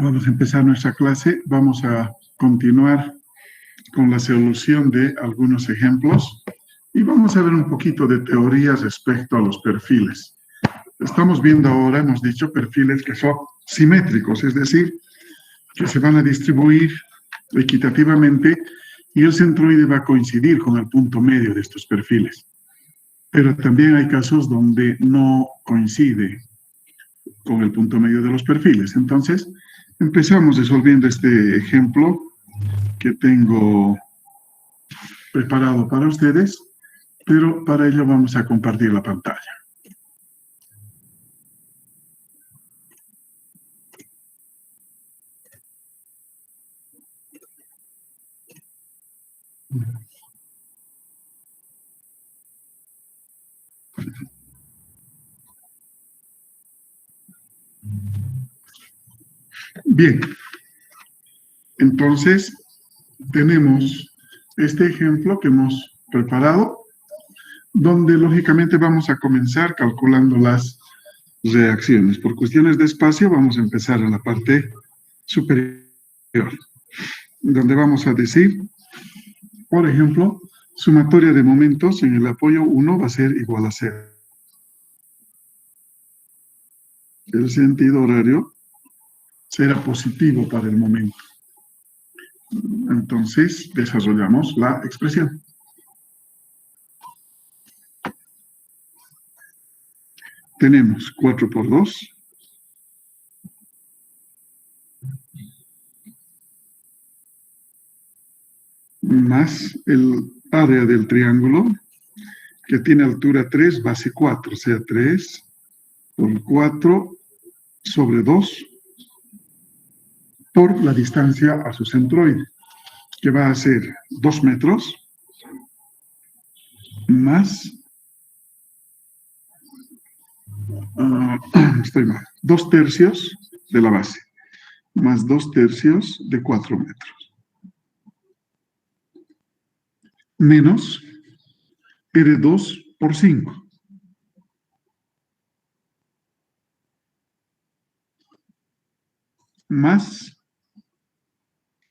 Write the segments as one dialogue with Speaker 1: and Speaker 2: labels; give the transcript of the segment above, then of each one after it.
Speaker 1: Vamos a empezar nuestra clase. Vamos a continuar con la solución de algunos ejemplos y vamos a ver un poquito de teoría respecto a los perfiles. Estamos viendo ahora, hemos dicho, perfiles que son simétricos, es decir, que se van a distribuir equitativamente y el centroide va a coincidir con el punto medio de estos perfiles. Pero también hay casos donde no coincide con el punto medio de los perfiles. Entonces, empezamos resolviendo este ejemplo que tengo preparado para ustedes, pero para ello vamos a compartir la pantalla. Bien, entonces tenemos este ejemplo que hemos preparado, donde lógicamente vamos a comenzar calculando las reacciones. Por cuestiones de espacio vamos a empezar en la parte superior, donde vamos a decir, por ejemplo, sumatoria de momentos en el apoyo 1 va a ser igual a 0. El sentido horario será positivo para el momento. Entonces, desarrollamos la expresión. Tenemos 4 por 2. Más el área del triángulo, que tiene altura 3, base 4, o sea, 3 por 4 sobre 2 por la distancia a su centroide, que va a ser 2 metros más, estoy mal, 2 tercios de la base, más 2 tercios de 4 metros, menos R2 por 5. Más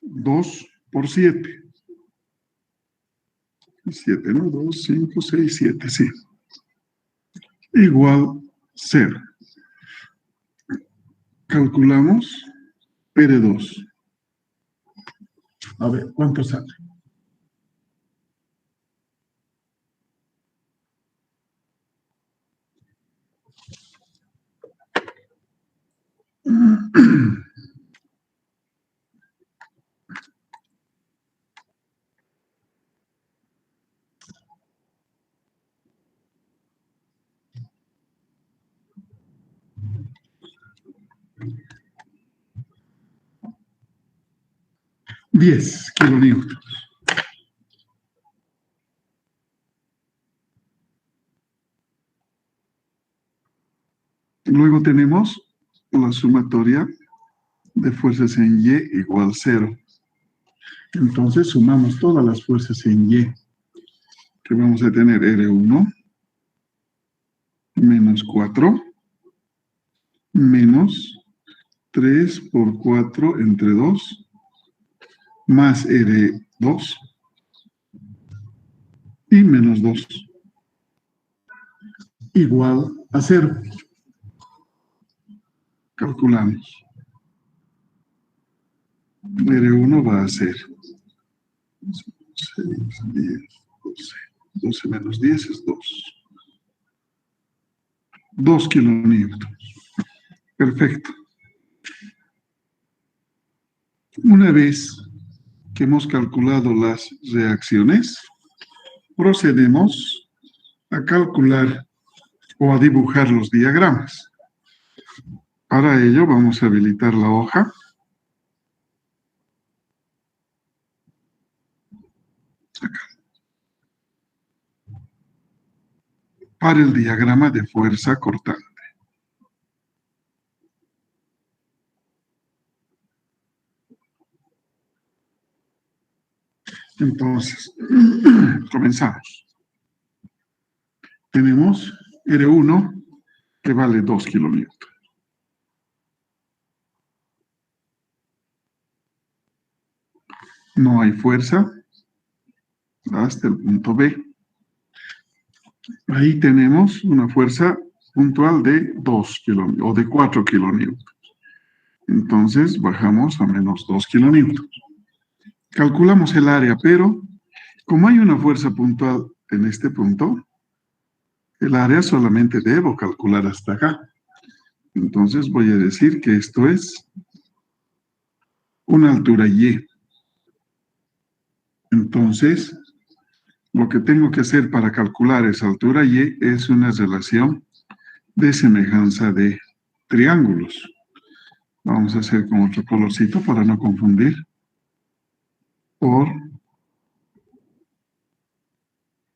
Speaker 1: 2 por 7. 7, ¿no? 2, 5, 6, 7, sí. Igual 0. Calculamos R2. A ver, ¿cuánto sale? $10 kilonewtons. Luego tenemos la sumatoria de fuerzas en Y igual 0. Entonces sumamos todas las fuerzas en Y, que vamos a tener R1 menos 4 menos 3 por 4 entre 2 más R2 y menos 2 igual a 0. Calculamos. R1 va a ser 6, 10, 12. 12 menos 10 es 2. 2 kilonewtons. Perfecto. Una vez que hemos calculado las reacciones, procedemos a calcular o a dibujar los diagramas. Para ello vamos a habilitar la hoja. Acá. Para el diagrama de fuerza cortante. Entonces, comenzamos. Tenemos R1 que vale 2 kilonewtons. no hay fuerza hasta el punto B. Ahí tenemos una fuerza puntual de 2 kilonewtons o de 4 kilonewtons. Entonces bajamos a menos 2 kilonewtons. Calculamos el área, pero como hay una fuerza puntual en este punto, el área solamente debo calcular hasta acá. Entonces voy a decir que esto es una altura Y. Entonces, lo que tengo que hacer para calcular esa altura Y es una relación de semejanza de triángulos. Vamos a hacer con otro colorcito para no confundir. Por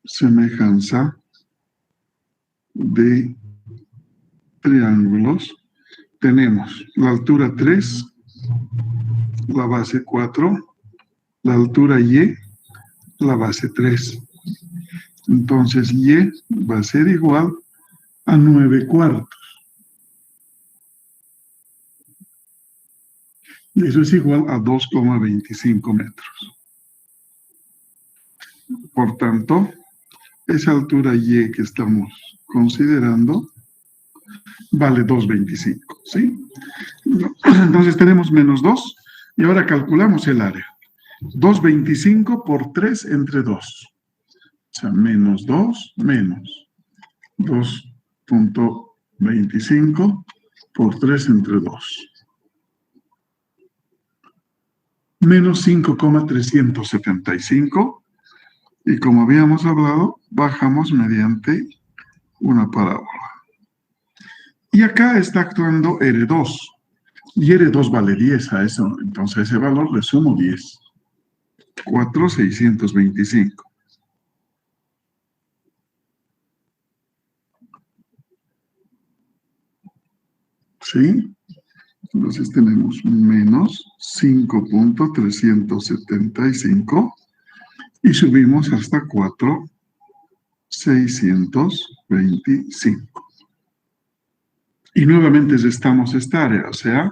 Speaker 1: semejanza de triángulos, tenemos la altura 3, la base 4, la altura Y, la base 3. Entonces, Y va a ser igual a 9 cuartos. Y eso es igual a 2,25 metros. Por tanto, esa altura Y que estamos considerando vale 2,25, ¿sí? Entonces tenemos menos 2 y ahora calculamos el área. 2,25 por 3 entre 2. O sea, menos 2 menos 2,25 por 3 entre 2. Menos 5,375. Y como habíamos hablado, bajamos mediante una parábola. Y acá está actuando R2. Y R2 vale 10 a eso. Entonces a ese valor le sumo 10. 4,625. ¿Sí? Entonces tenemos menos 5,375 y subimos hasta 4,625. Y nuevamente restamos esta área, o sea,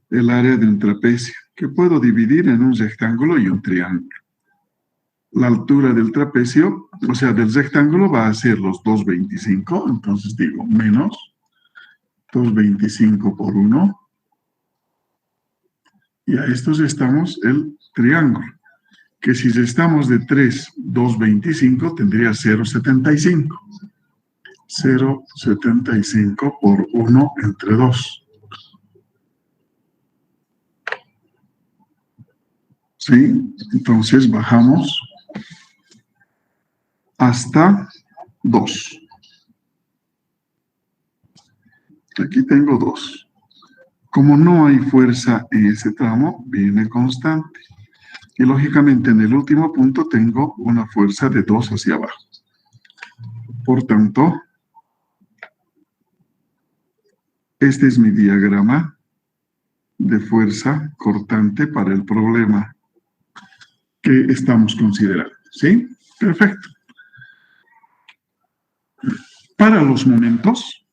Speaker 1: el área de un trapecio, que puedo dividir en un rectángulo y un triángulo. La altura del trapecio, o sea, del rectángulo va a ser los 2,25, entonces digo menos 2,25 por 1. Y a estos restamos el triángulo, que si restamos de 3, 2,25 tendría 0,75. 0,75 por 1 entre 2. ¿Sí? Entonces bajamos hasta 2. Aquí tengo 2. Como no hay fuerza en ese tramo, viene constante. Y lógicamente en el último punto tengo una fuerza de 2 hacia abajo. Por tanto, este es mi diagrama de fuerza cortante para el problema que estamos considerando. ¿Sí? Perfecto. Para los momentos,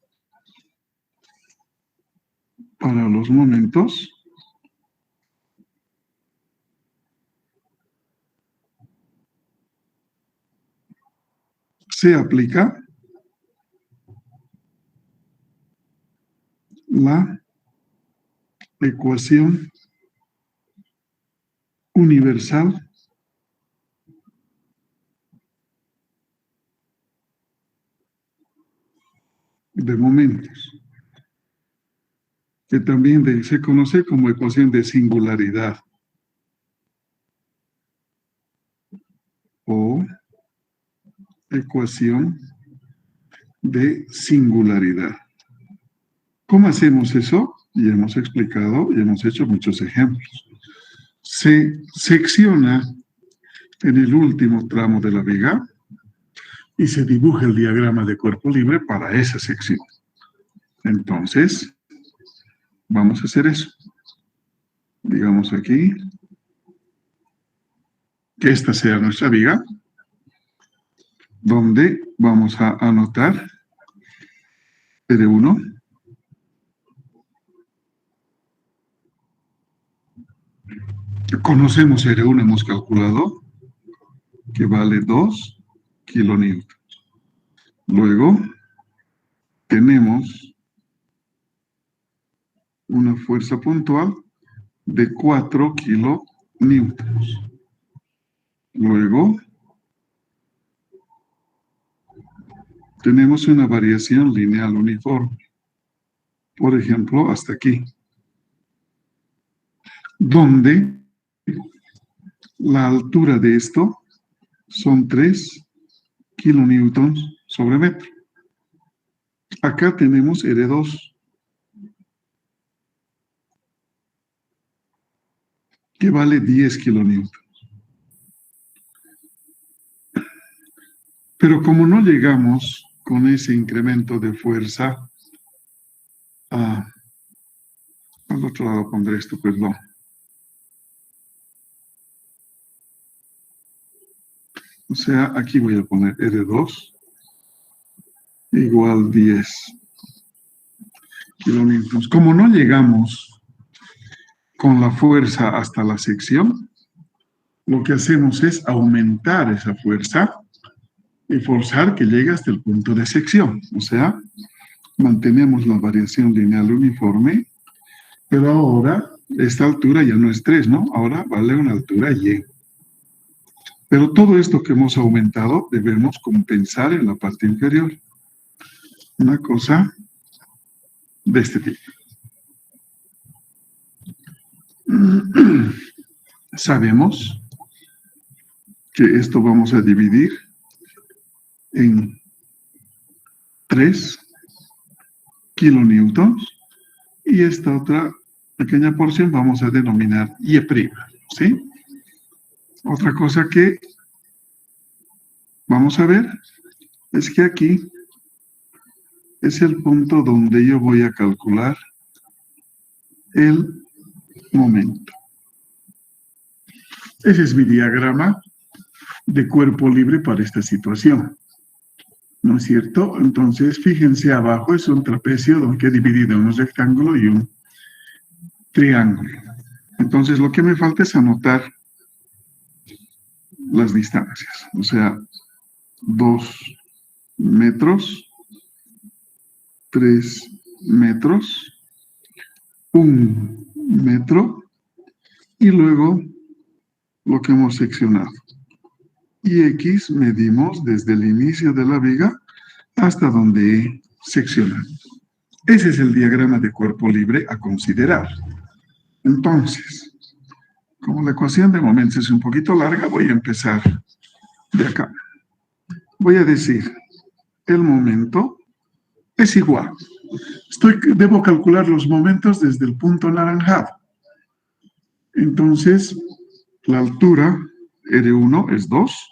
Speaker 1: se aplica la ecuación universal de momentos, que también se conoce como ecuación de singularidad o ecuación de singularidad. ¿Cómo hacemos eso? Ya hemos explicado y hemos hecho muchos ejemplos. Se secciona en el último tramo de la viga y se dibuja el diagrama de cuerpo libre para esa sección. Entonces, vamos a hacer eso. Digamos aquí que esta sea nuestra viga, donde vamos a anotar R1, Conocemos R1, hemos calculado que vale 2 kilonewtons. Luego tenemos una fuerza puntual de 4 kilonewtons. Luego tenemos una variación lineal uniforme. Por ejemplo, hasta aquí, donde la altura de esto son 3 kilonewtons sobre metro. Acá tenemos R2, que vale 10 kilonewtons. Pero como no llegamos con ese incremento de fuerza, al otro lado pondré esto, perdón. O sea, aquí voy a poner R2 igual 10 kilonewtons. Como no llegamos con la fuerza hasta la sección, lo que hacemos es aumentar esa fuerza y forzar que llegue hasta el punto de sección. O sea, mantenemos la variación lineal uniforme, pero ahora esta altura ya no es 3, ¿no? Ahora vale una altura Y. Pero todo esto que hemos aumentado debemos compensar en la parte inferior. Una cosa de este tipo. Sabemos que esto vamos a dividir en 3 kilonewtons y esta otra pequeña porción vamos a denominar Y', ¿sí? Otra cosa que vamos a ver es que aquí es el punto donde yo voy a calcular el momento. Ese es mi diagrama de cuerpo libre para esta situación. ¿No es cierto? Entonces, fíjense abajo, es un trapecio donde he dividido en un rectángulo y un triángulo. Entonces, lo que me falta es anotar las distancias. O sea, 2 metros, 3 metros, 1 metro, y luego lo que hemos seccionado. Y X medimos desde el inicio de la viga hasta donde he seccionado. Ese es el diagrama de cuerpo libre a considerar. Entonces, como la ecuación de momentos es un poquito larga, voy a empezar de acá. Voy a decir, el momento es igual. Debo calcular los momentos desde el punto anaranjado. Entonces, la altura R1 es 2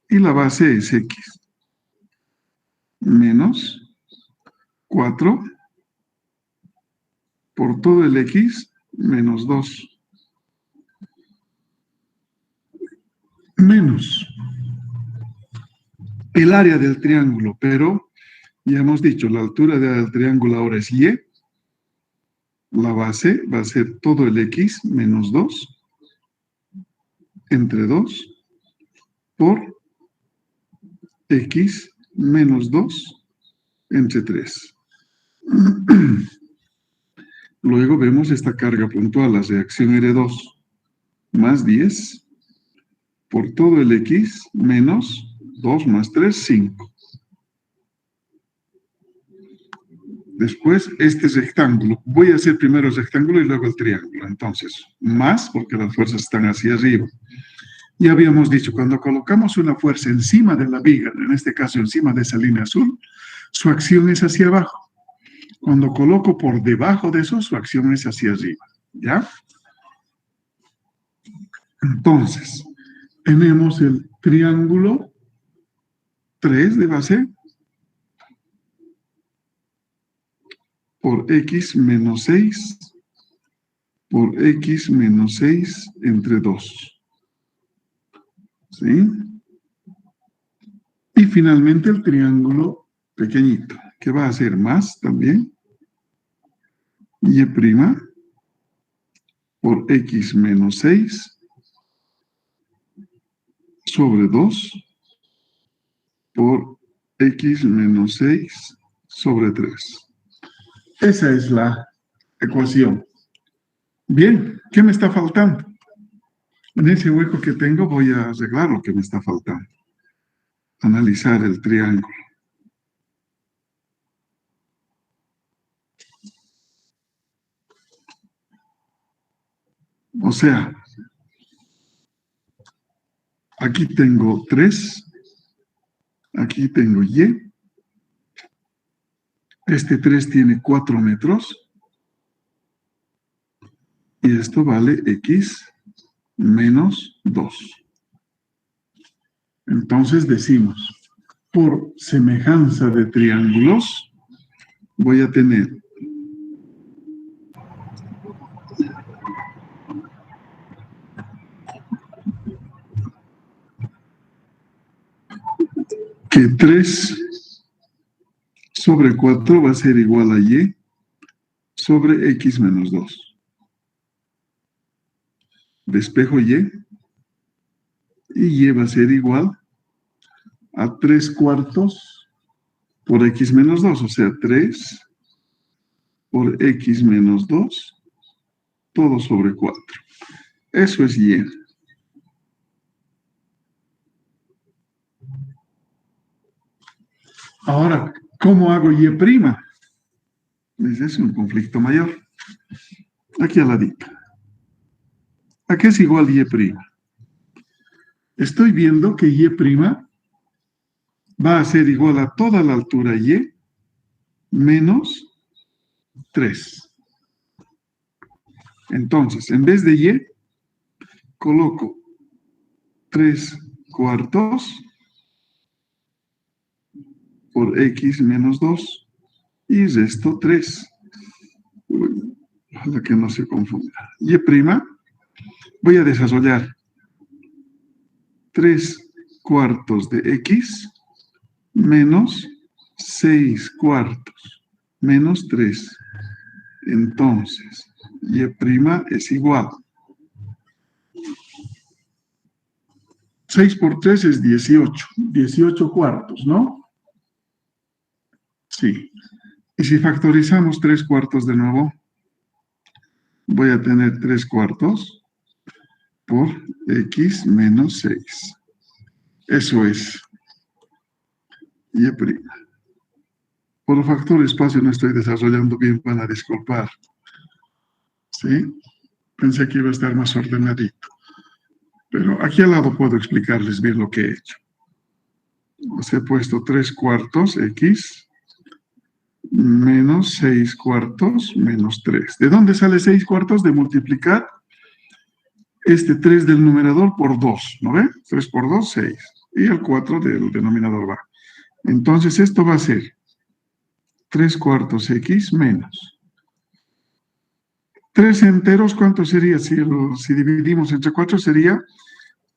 Speaker 1: y la base es X menos 4 por todo el X menos 2 menos el área del triángulo, pero ya hemos dicho, la altura del triángulo ahora es Y, la base va a ser todo el X menos 2 entre 2 por X menos 2 entre 3. Luego vemos esta carga puntual, la reacción R2, más 10 por todo el X menos 2 más 3, 5. Después, este rectángulo. Voy a hacer primero el rectángulo y luego el triángulo. Entonces, más, porque las fuerzas están hacia arriba. Ya habíamos dicho, cuando colocamos una fuerza encima de la viga, en este caso encima de esa línea azul, su acción es hacia abajo. Cuando coloco por debajo de eso, su acción es hacia arriba. ¿Ya? Entonces, tenemos el triángulo 3 de base por X menos 6 por X menos 6 entre 2. ¿Sí? Y finalmente el triángulo pequeñito, que va a ser más también. Y' por x menos 6 sobre 2 por x menos 6 sobre 3. Esa es la ecuación. Bien, ¿qué me está faltando? En ese hueco que tengo voy a arreglar lo que me está faltando. Analizar el triángulo. O sea, aquí tengo 3, aquí tengo y. Este 3 tiene 4 metros. Y esto vale x menos 2. Entonces decimos, por semejanza de triángulos, voy a tener que 3 sobre 4 va a ser igual a y sobre x menos 2. Despejo y va a ser igual a 3 cuartos por x menos 2, o sea, 3 por x menos 2, todo sobre 4. Eso es y. Ahora, ¿cómo hago y'? Ese es un conflicto mayor. Aquí al ladito. ¿A qué es igual y'? Estoy viendo que y' va a ser igual a toda la altura y menos 3. Entonces, en vez de y, coloco 3 cuartos por x menos 2 y resto 3. Ojalá que no se confunda. Y', voy a desarrollar 3 cuartos de x menos 6 cuartos menos 3. Entonces, y' es igual. 6 por 3 es 18. 18 cuartos, ¿no? Sí. Y si factorizamos 3 cuartos de nuevo, voy a tener 3 cuartos por x menos 6. Eso es y'. Por factor espacio no estoy desarrollando bien, van a disculpar. ¿Sí? Pensé que iba a estar más ordenadito. Pero aquí al lado puedo explicarles bien lo que he hecho. Os he puesto 3 cuartos x menos 6 cuartos menos 3. ¿De dónde sale 6 cuartos? De multiplicar este 3 del numerador por 2, ¿no ve? 3 por 2, 6. Y el 4 del denominador va. Entonces esto va a ser 3 cuartos x menos 3 enteros, ¿cuánto sería? Si dividimos entre 4 sería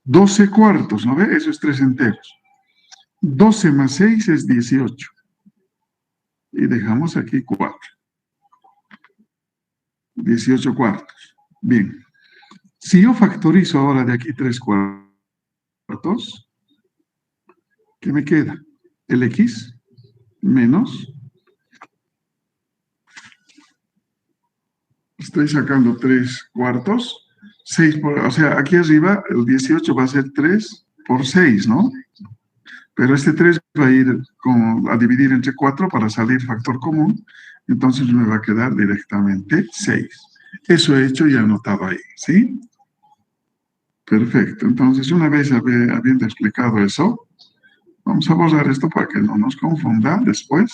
Speaker 1: 12 cuartos, ¿no ve? Eso es 3 enteros. 12 más 6 es 18. Y dejamos aquí 4. 18 cuartos. Bien. Si yo factorizo ahora de aquí 3 cuartos, ¿qué me queda? El x menos, estoy sacando 3 cuartos, 6 por, o sea, aquí arriba el 18 va a ser 3 por 6, ¿no? Pero este 3 va a ir a dividir entre 4 para salir factor común, entonces me va a quedar directamente 6. Eso he hecho y anotado ahí, ¿sí? Perfecto. Entonces, una vez habiendo explicado eso, vamos a borrar esto para que no nos confunda después.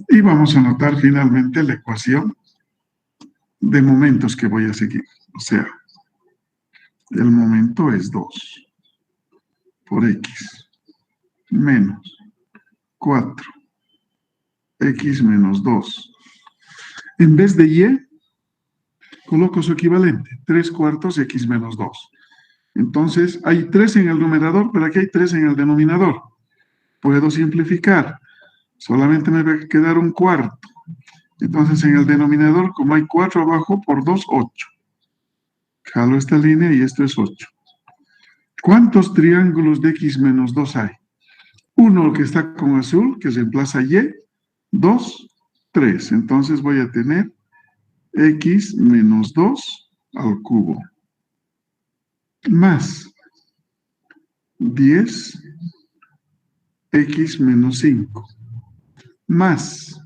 Speaker 1: Y vamos a anotar finalmente la ecuación de momentos que voy a seguir. O sea, el momento es 2 por x menos 4 x menos 2. En vez de y, coloco su equivalente, 3 cuartos x menos 2. Entonces, hay 3 en el numerador, pero aquí hay 3 en el denominador. Puedo simplificar. Solamente me va a quedar un cuarto. Entonces, en el denominador, como hay 4 abajo, por 2, 8. Jalo esta línea y esto es 8. ¿Cuántos triángulos de x menos 2 hay? Uno, el que está con azul, que reemplaza y. 2, 3. Entonces voy a tener x menos 2 al cubo. Más 10 x menos 5. Más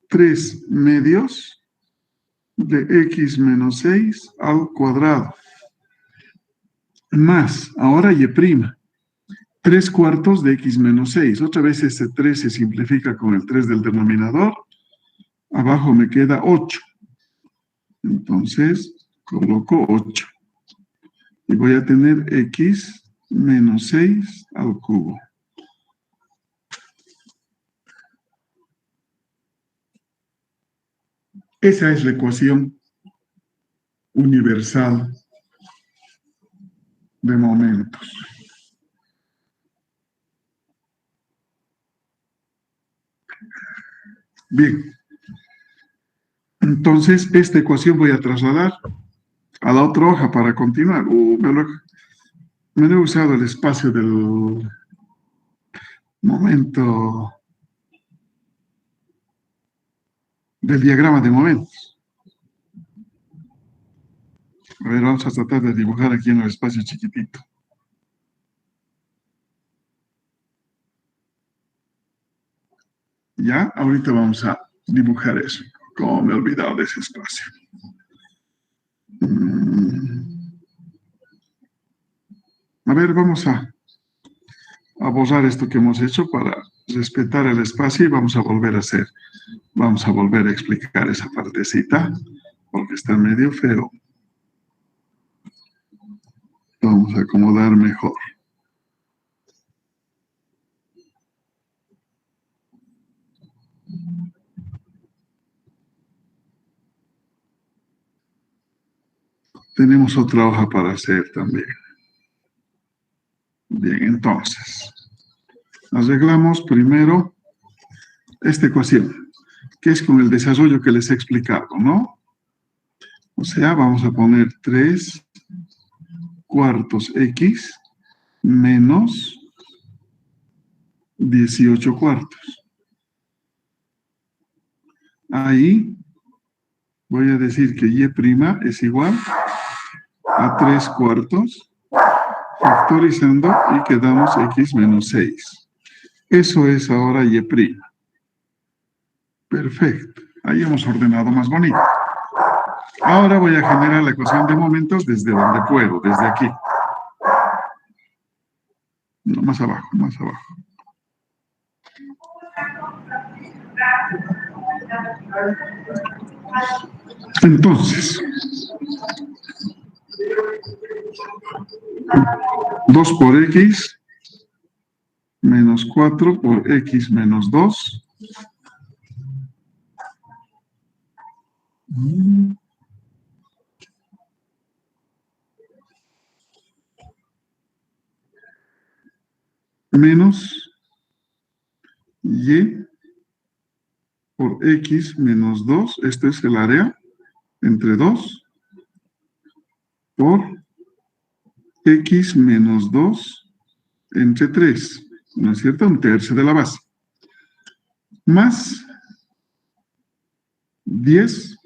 Speaker 1: 3 medios de x menos 6 al cuadrado. Más, ahora y', 3 cuartos de x menos 6. Otra vez este 3 se simplifica con el 3 del denominador. Abajo me queda 8. Entonces, coloco 8. Y voy a tener x menos 6 al cubo. Esa es la ecuación universal de momentos. Bien. Entonces, esta ecuación voy a trasladar a la otra hoja para continuar. Me lo he usado el espacio del momento del diagrama de momentos. A ver, vamos a tratar de dibujar aquí en el espacio chiquitito. Ya, ahorita vamos a dibujar eso. Como me he olvidado de ese espacio. A ver, vamos a borrar esto que hemos hecho para respetar el espacio y vamos a volver a hacer. Vamos a volver a explicar esa partecita porque está medio feo. Vamos a acomodar mejor. Tenemos otra hoja para hacer también. Bien, entonces, arreglamos primero esta ecuación, que es con el desarrollo que les he explicado, ¿no? O sea, vamos a poner 3 cuartos x menos 18 cuartos. Ahí voy a decir que y' es igual a 3 cuartos, factorizando y quedamos x menos 6. Eso es ahora y'. Perfecto. Ahí hemos ordenado más bonito. Ahora voy a generar la ecuación de momentos desde donde puedo, desde aquí. No, más abajo, más abajo. Entonces, 2 por x menos 4 por x menos 2. Menos y por x menos 2, este es el área, entre 2, por x menos 2 entre 3, ¿no es cierto? Un tercio de la base. Más 10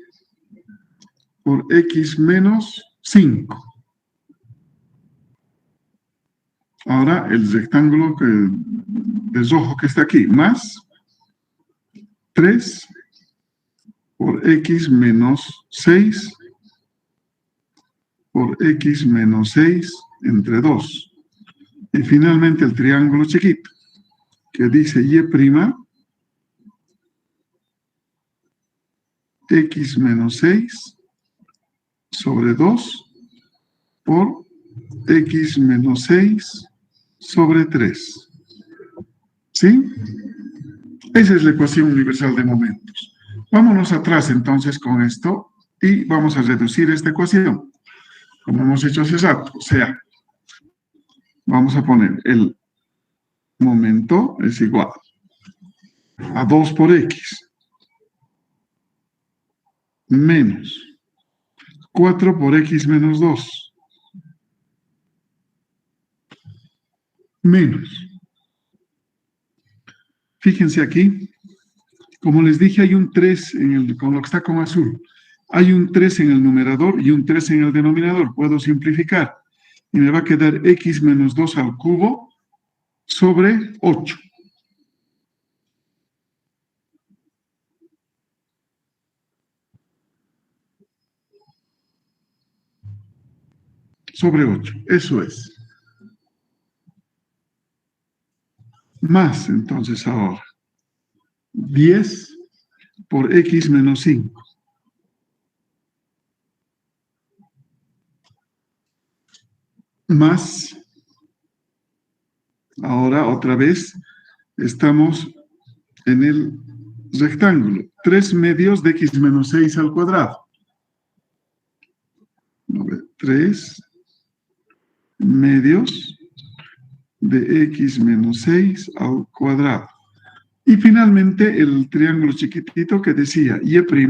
Speaker 1: por x menos 5. Ahora el rectángulo de rojo que está aquí, más 3 por x menos 6 por x menos 6 entre 2. Y finalmente el triángulo chiquito, que dice y', x menos 6 sobre 2 por x menos 6 sobre 3. ¿Sí? Esa es la ecuación universal de momentos. Vámonos atrás entonces con esto y vamos a reducir esta ecuación, como hemos hecho hace rato. O sea, vamos a poner el momento es igual a 2 por x menos 4 por x menos 2. Menos. Fíjense aquí. Como les dije, hay un 3 con lo que está con azul. Hay un 3 en el numerador y un 3 en el denominador. Puedo simplificar. Y me va a quedar x menos 2 al cubo sobre 8. Sobre 8. Eso es. Más, entonces, ahora. 10 por x menos 5. Más, ahora otra vez, estamos en el rectángulo. 3 medios de x menos 6 al cuadrado. 3 medios de x menos 6 al cuadrado. Y finalmente el triángulo chiquitito que decía y' x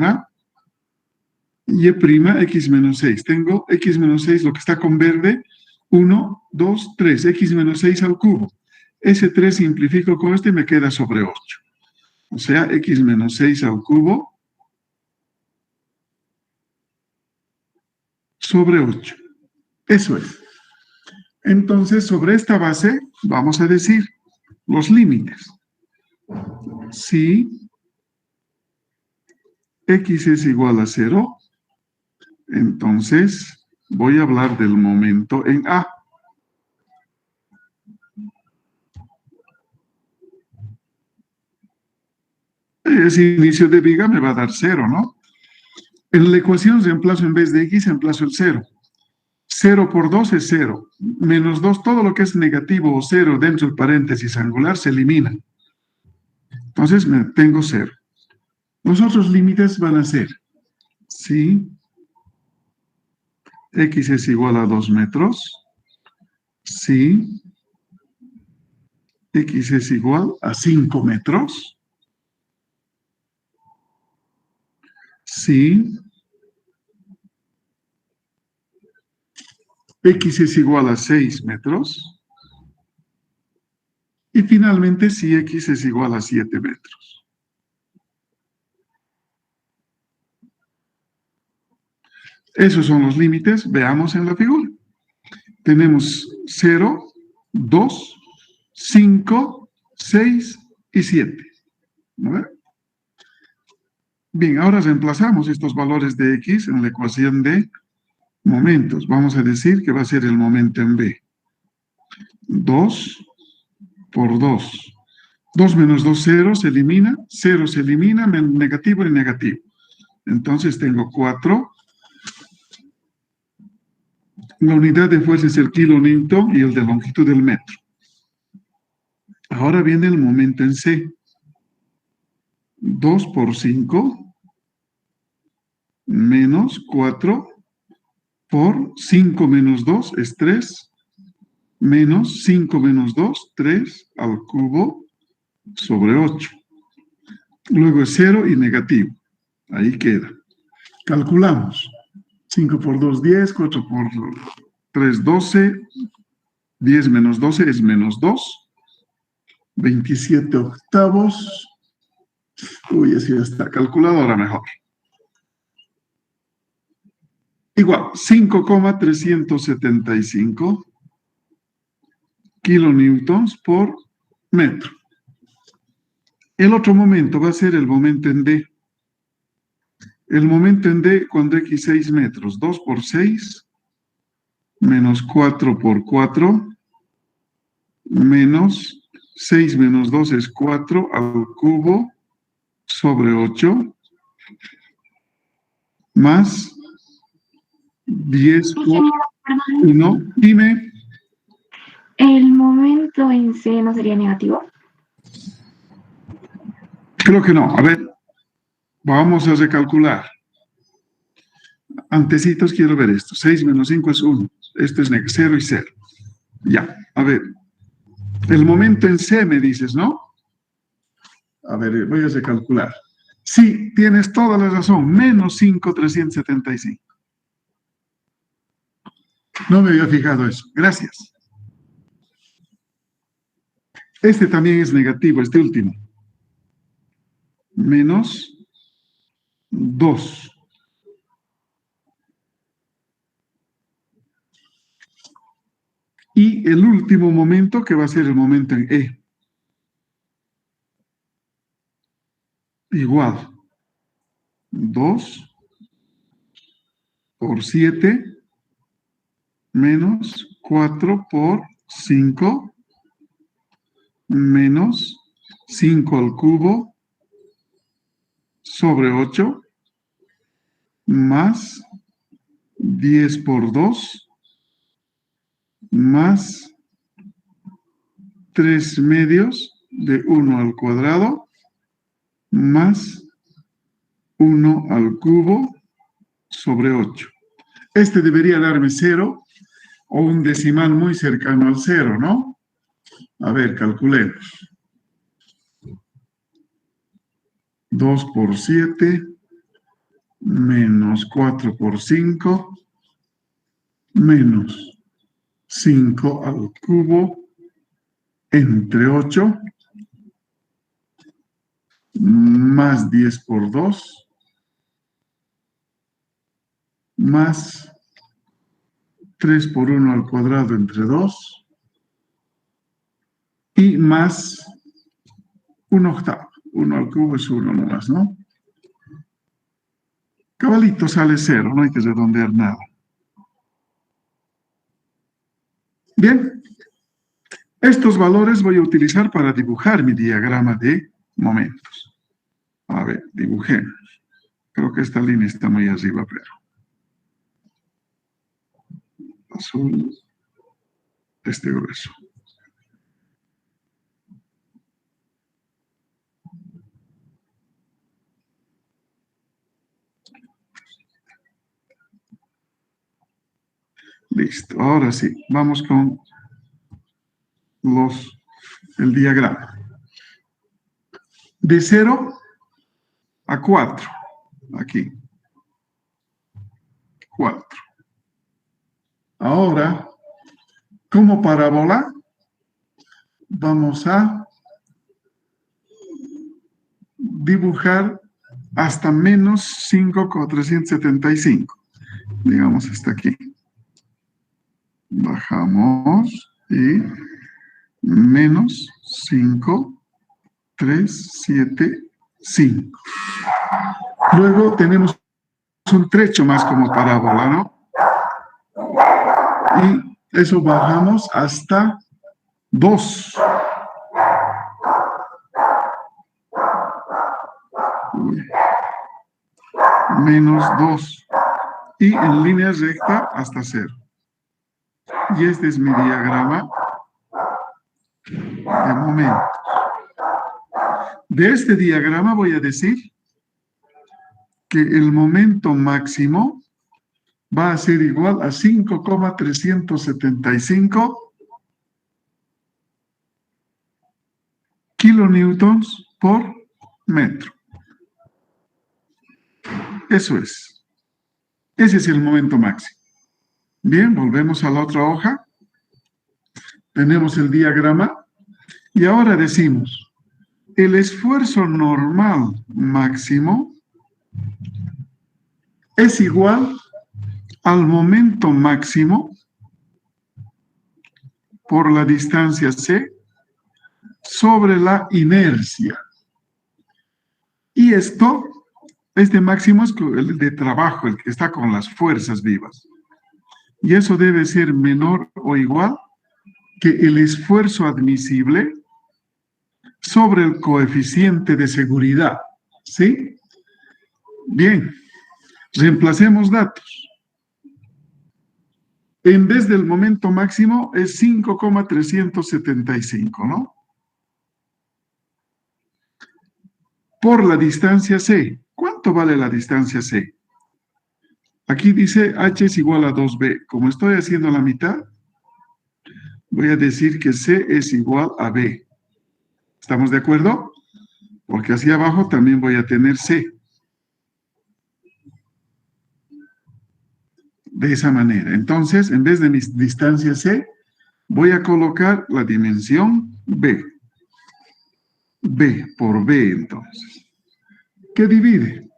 Speaker 1: menos 6. Tengo x menos 6, lo que está con verde, 1, 2, 3, x menos 6 al cubo. Ese 3 simplifico con este y me queda sobre 8. O sea, x menos 6 al cubo sobre 8. Eso es. Entonces, sobre esta base, vamos a decir los límites. Si x es igual a 0, entonces voy a hablar del momento en A. Ese inicio de viga me va a dar 0, ¿no? En la ecuación reemplazo en vez de x, reemplazo el 0. 0 por 2 es 0. Menos 2, todo lo que es negativo o 0 dentro del paréntesis angular se elimina. Entonces tengo 0. Los otros límites van a ser, si x es igual a 2 metros, si x es igual a 5 metros, si x es igual a 6 metros, y finalmente si x es igual a 7 metros. Esos son los límites, veamos en la figura. Tenemos 0, 2, 5, 6 y 7. ¿No? Bien, ahora reemplazamos estos valores de x en la ecuación de momentos. Vamos a decir que va a ser el momento en B. 2 por 2. 2 menos 2, 0 se elimina. 0 se elimina, negativo y negativo. Entonces tengo 4. La unidad de fuerza es el kilonewton y el de longitud del metro. Ahora viene el momento en C. 2 por 5 menos 4 por 5 menos 2 es 3, menos 5 menos 2, 3 al cubo sobre 8. Luego es 0 y negativo. Ahí queda. Calculamos. 5 por 2, 10, 4 por 3, 12, 10 menos 12 es menos 2, 27 octavos. Uy, así está. Calculadora mejor. Igual, 5,375 kilonewtons por metro. El otro momento va a ser el momento en D. El momento en D cuando x 6 metros, 2 por 6, menos 4 por 4, menos 6 menos 2 es 4 al cubo sobre 8, más 10 por 1. Dime.
Speaker 2: ¿El momento en C no sería negativo?
Speaker 1: Creo que no. A ver, vamos a recalcular. Antecitos quiero ver esto. 6 menos 5 es 1. Esto es 0 y 0. Ya, a ver. El momento en C me dices, ¿no? A ver, voy a recalcular. Sí, tienes toda la razón. Menos 5,375. No me había fijado eso. Gracias. Este también es negativo, este último. Menos 2. Y el último momento, que va a ser el momento en E. Igual. 2 por 7 menos 4 por 5 menos 5 al cubo sobre 8 más 10 por 2 más 3 medios de 1 al cuadrado más 1 al cubo sobre 8. Este debería darme 0 o un decimal muy cercano al 0, ¿no? A ver, calculemos. 2 por 7 menos 4 por 5 menos 5 al cubo entre 8 más 10 por 2 más 3 por 1 al cuadrado entre 2 y más 1/8. 1 al cubo es 1 nomás, ¿no? Cabalito sale 0, no hay que redondear nada. Bien, estos valores voy a utilizar para dibujar mi diagrama de momentos. A ver, dibujemos. Creo que esta línea está muy arriba, pero azul, este grueso. Listo, ahora sí, vamos con el diagrama. De 0 a 4, aquí. 4. Ahora, como parábola, vamos a dibujar hasta menos 5,375. Digamos hasta aquí. Bajamos y menos 5,375. Luego tenemos un trecho más como parábola, ¿no? Y eso bajamos hasta 2. Menos 2. Y en línea recta hasta 0. Y este es mi diagrama de momentos. De este diagrama voy a decir que el momento máximo va a ser igual a 5,375 kilonewtons por metro. Eso es. Ese es el momento máximo. Bien, volvemos a la otra hoja. Tenemos el diagrama. Y ahora decimos, el esfuerzo normal máximo es igual al momento máximo por la distancia c sobre la inercia. Y esto, este máximo es el de trabajo, el que está con las fuerzas vivas. Y eso debe ser menor o igual que el esfuerzo admisible sobre el coeficiente de seguridad. ¿Sí? Bien, reemplacemos datos. En vez del momento máximo es 5,375, ¿no? Por la distancia C. ¿Cuánto vale la distancia C? Aquí dice H es igual a 2B. Como estoy haciendo la mitad, voy a decir que C es igual a B. ¿Estamos de acuerdo? Porque hacia abajo también voy a tener C. de esa manera. Entonces, en vez de mi distancia C, voy a colocar la dimensión B. B por B, entonces. ¿Qué divide?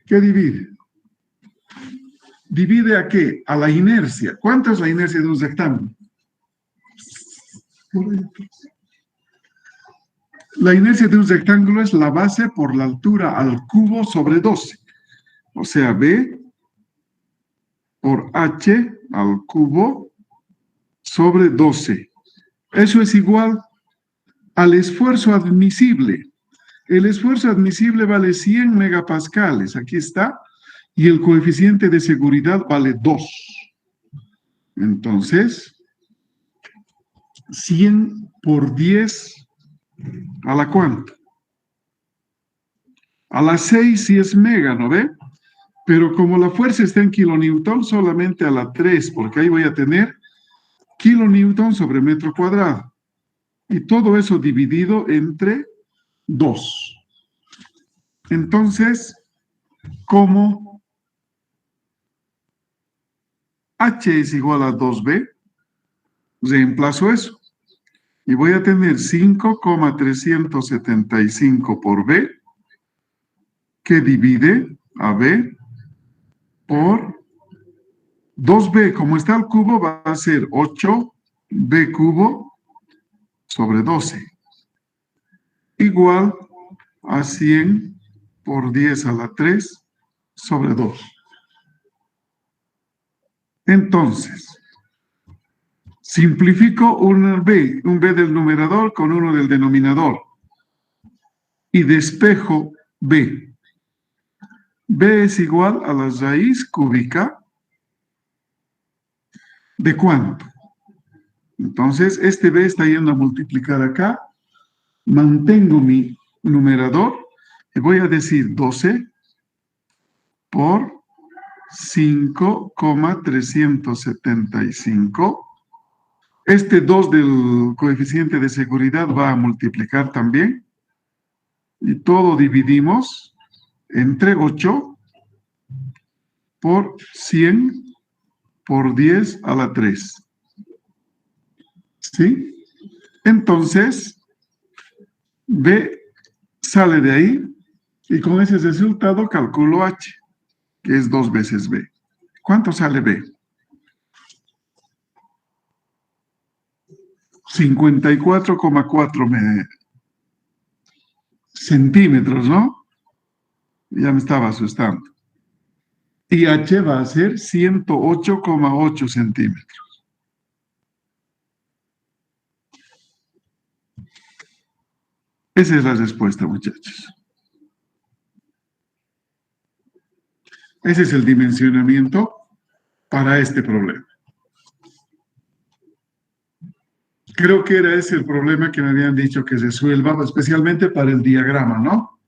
Speaker 1: ¿Qué divide? ¿Divide a qué? A la inercia. ¿Cuánto es la inercia de un rectángulo? La inercia de un rectángulo es la base por la altura al cubo sobre 12. O sea, B por H al cubo sobre 12. Eso es igual al esfuerzo admisible. El esfuerzo admisible vale 100 megapascales. Aquí está. Y el coeficiente de seguridad vale 2. Entonces, 100 por 10, ¿a la cuánto? A la 6 si es mega, ¿no ve? Pero como la fuerza está en kilonewton, solamente a la 3, porque ahí voy a tener kilonewton sobre metro cuadrado. Y todo eso dividido entre 2. Entonces, como H es igual a 2B, reemplazo eso. Y voy a tener 5,375 por B, que divide a B por 2B. Como está al cubo, va a ser 8B cubo sobre 12. Igual a 100 por 10 a la 3 sobre 2. Entonces, simplifico un B del numerador con uno del denominador. Y despejo B. B es igual a la raíz cúbica ¿de cuánto? Entonces, este B está yendo a multiplicar acá. Mantengo mi numerador y voy a decir 12 por 5,375. Este 2 del coeficiente de seguridad va a multiplicar también. Y todo dividimos entre 8 por 100 por 10 a la 3. ¿Sí? Entonces, B sale de ahí y con ese resultado calculo H, que es 2 veces B. ¿Cuánto sale B? 54,4 centímetros, ¿no? Ya me estaba asustando. Y H va a ser 108,8 centímetros. Esa es la respuesta, muchachos. Ese es el dimensionamiento para este problema. Creo que era ese el problema que me habían dicho que resuelva, especialmente para el diagrama, ¿no?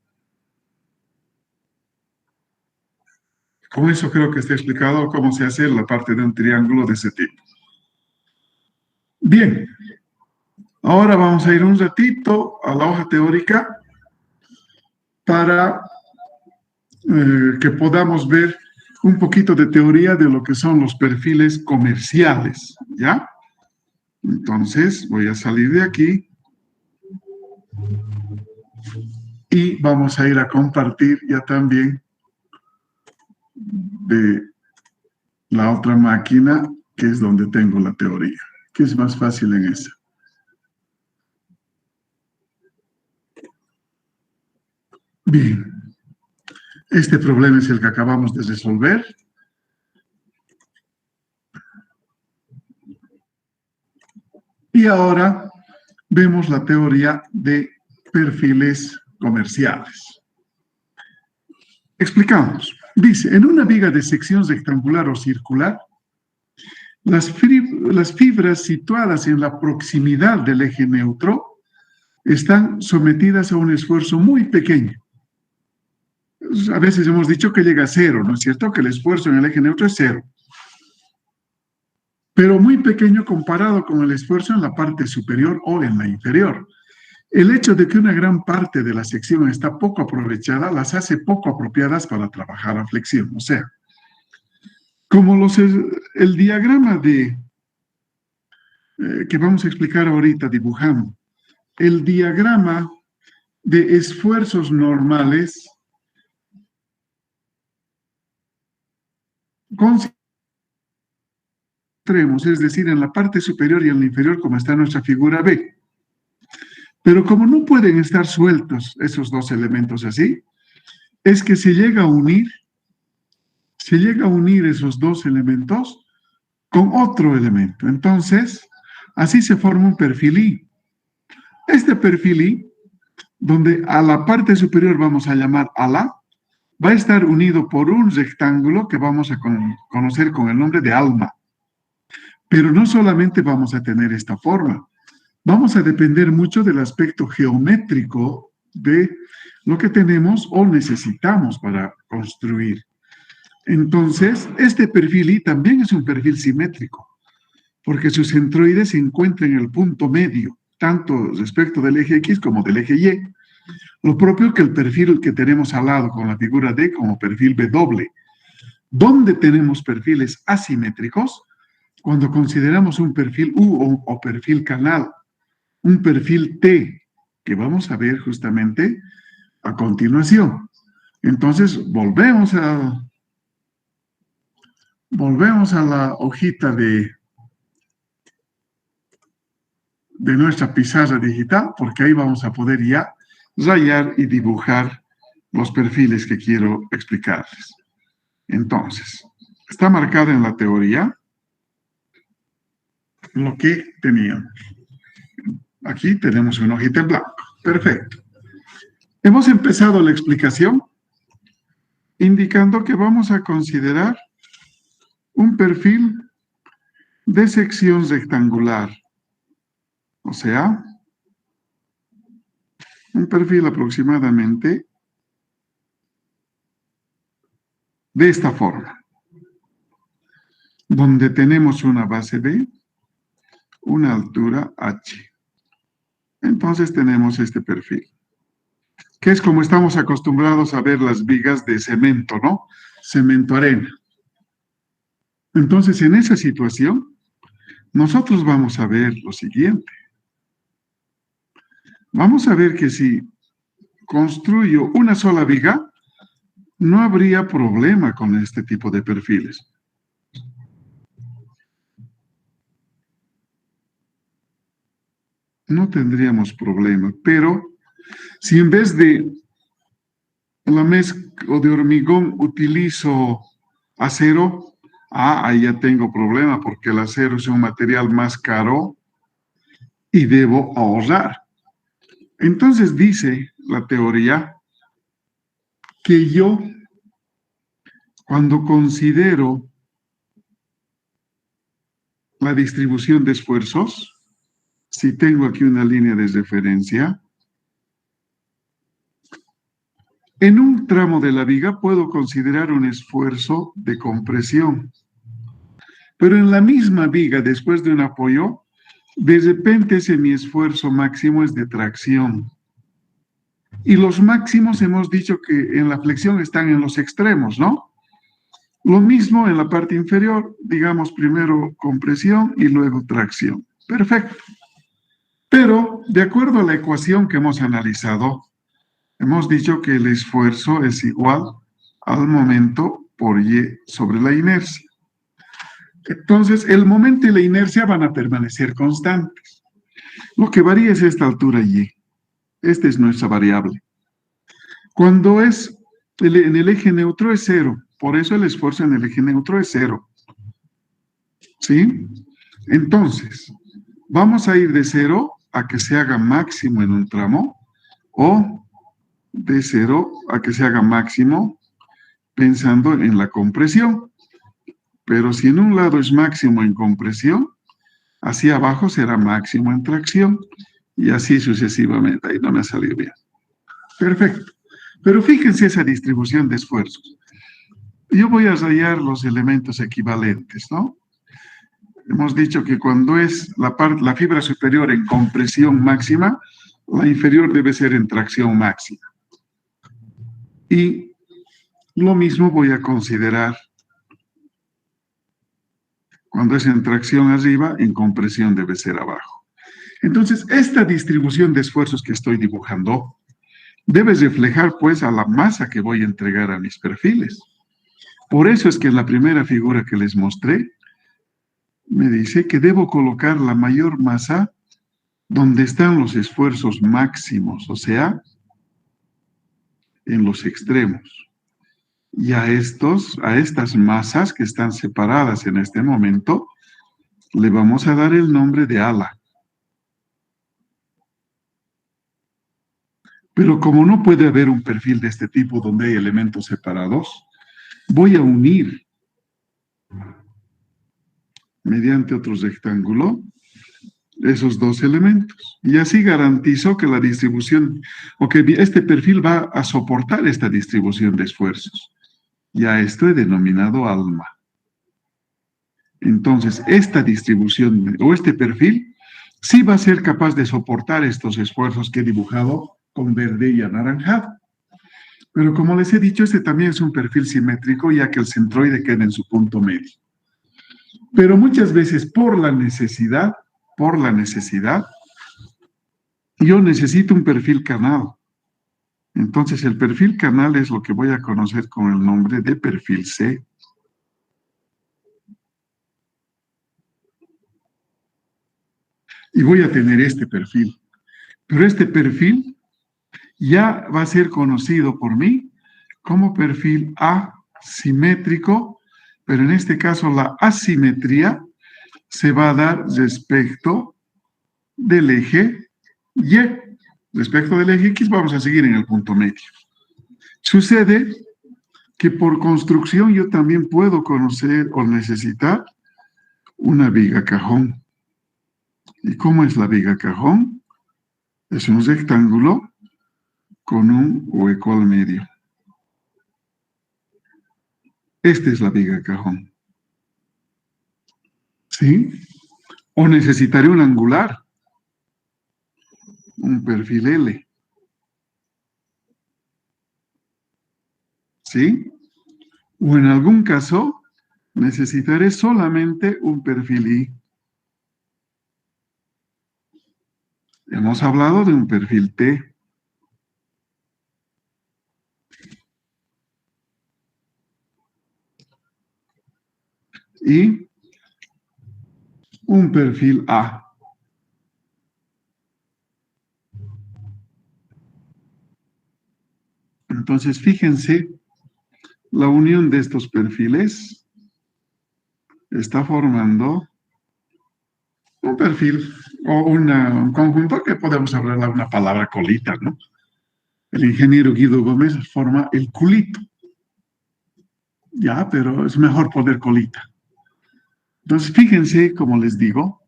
Speaker 1: Con eso creo que está explicado cómo se hace la parte de un triángulo de ese tipo. Bien, ahora vamos a ir un ratito a la hoja teórica para que podamos ver un poquito de teoría de lo que son los perfiles comerciales, ¿ya? Entonces, voy a salir de aquí y vamos a ir a compartir ya también de la otra máquina, que es donde tengo la teoría, que es más fácil en esa. Bien, este problema es el que acabamos de resolver. Y ahora vemos la teoría de perfiles comerciales. Explicamos. Dice, en una viga de sección rectangular o circular, las fibras situadas en la proximidad del eje neutro están sometidas a un esfuerzo muy pequeño. A veces hemos dicho que llega a 0, ¿no es cierto? Que el esfuerzo en el eje neutro es 0. Pero muy pequeño comparado con el esfuerzo en la parte superior o en la inferior. El hecho de que una gran parte de la sección está poco aprovechada las hace poco apropiadas para trabajar a flexión. O sea, Como el diagrama que vamos a explicar ahorita dibujando, el diagrama de esfuerzos normales con extremos, es decir, en la parte superior y en la inferior, como está nuestra figura B. Pero como no pueden estar sueltos esos dos elementos así, es que se llega a unir esos dos elementos con otro elemento. Entonces, así se forma un perfil I. Este perfil I, donde a la parte superior vamos a llamar ala, va a estar unido por un rectángulo que vamos a conocer con el nombre de alma. Pero no solamente vamos a tener esta forma, vamos a depender mucho del aspecto geométrico de lo que tenemos o necesitamos para construir. Entonces, este perfil I también es un perfil simétrico, porque su centroide se encuentra en el punto medio, tanto respecto del eje X como del eje Y. Lo propio que el perfil que tenemos al lado con la figura D como perfil W. ¿Dónde tenemos perfiles asimétricos? Cuando consideramos un perfil U o perfil canal, un perfil T, que vamos a ver justamente a continuación. Entonces, volvemos a la hojita de nuestra pizarra digital, porque ahí vamos a poder ya rayar y dibujar los perfiles que quiero explicarles. Entonces, está marcado en la teoría lo que teníamos. Aquí tenemos una hojita en blanco. Perfecto. Hemos empezado la explicación indicando que vamos a considerar un perfil de sección rectangular. O sea, un perfil aproximadamente de esta forma, donde tenemos una base B, una altura H. Entonces tenemos este perfil, que es como estamos acostumbrados a ver las vigas de cemento, ¿no? Cemento arena. Entonces, en esa situación, nosotros vamos a ver lo siguiente. Vamos a ver que si construyo una sola viga, no habría problema con este tipo de perfiles. No tendríamos problema, pero si en vez de la mezcla o de hormigón utilizo acero, ahí ya tengo problema porque el acero es un material más caro y debo ahorrar. Entonces dice la teoría que yo, cuando considero la distribución de esfuerzos, si tengo aquí una línea de referencia, en un tramo de la viga puedo considerar un esfuerzo de compresión. Pero en la misma viga, después de un apoyo, de repente ese mi esfuerzo máximo es de tracción. Y los máximos hemos dicho que en la flexión están en los extremos, ¿no? Lo mismo en la parte inferior, digamos primero compresión y luego tracción. Perfecto. Pero, de acuerdo a la ecuación que hemos analizado, hemos dicho que el esfuerzo es igual al momento por Y sobre la inercia. Entonces, el momento y la inercia van a permanecer constantes. Lo que varía es esta altura Y. Esta es nuestra variable. Cuando es en el eje neutro es 0. Por eso el esfuerzo en el eje neutro es 0. ¿Sí? Entonces, vamos a ir de 0 a que se haga máximo en un tramo o de 0 a que se haga máximo pensando en la compresión. Pero si en un lado es máximo en compresión, hacia abajo será máximo en tracción y así sucesivamente. Ahí no me ha salido bien. Perfecto. Pero fíjense esa distribución de esfuerzos. Yo voy a rayar los elementos equivalentes, ¿no? Hemos dicho que cuando es la fibra superior en compresión máxima, la inferior debe ser en tracción máxima. Y lo mismo voy a considerar Cuando es en tracción arriba, en compresión debe ser abajo. Entonces, esta distribución de esfuerzos que estoy dibujando debe reflejar, pues, a la masa que voy a entregar a mis perfiles. Por eso es que en la primera figura que les mostré, me dice que debo colocar la mayor masa donde están los esfuerzos máximos, o sea, en los extremos. Y a estas masas que están separadas en este momento, le vamos a dar el nombre de ala. Pero como no puede haber un perfil de este tipo donde hay elementos separados, voy a unir mediante otro rectángulo esos dos elementos. Y así garantizo que la distribución, o que este perfil va a soportar esta distribución de esfuerzos. Y a esto he denominado alma. Entonces, esta distribución o este perfil sí va a ser capaz de soportar estos esfuerzos que he dibujado con verde y anaranjado. Pero como les he dicho, este también es un perfil simétrico, ya que el centroide queda en su punto medio. Pero muchas veces por la necesidad, yo necesito un perfil canal. Entonces, el perfil canal es lo que voy a conocer con el nombre de perfil C. Y voy a tener este perfil. Pero este perfil ya va a ser conocido por mí como perfil asimétrico, pero en este caso la asimetría se va a dar respecto del eje Y. Respecto del eje X vamos a seguir en el punto medio. Sucede que por construcción yo también puedo conocer o necesitar una viga cajón. ¿Y cómo es la viga cajón? Es un rectángulo con un hueco al medio. Esta es la viga cajón. ¿Sí? O necesitaré un angular, un perfil L. ¿Sí? O en algún caso, necesitaré solamente un perfil I. Hemos hablado de un perfil T. Y un perfil A. Entonces, fíjense, la unión de estos perfiles está formando un perfil o un conjunto que podemos hablar de una palabra colita, ¿no? El ingeniero Guido Gómez forma el culito. Ya, pero es mejor poner colita. Entonces, fíjense, como les digo,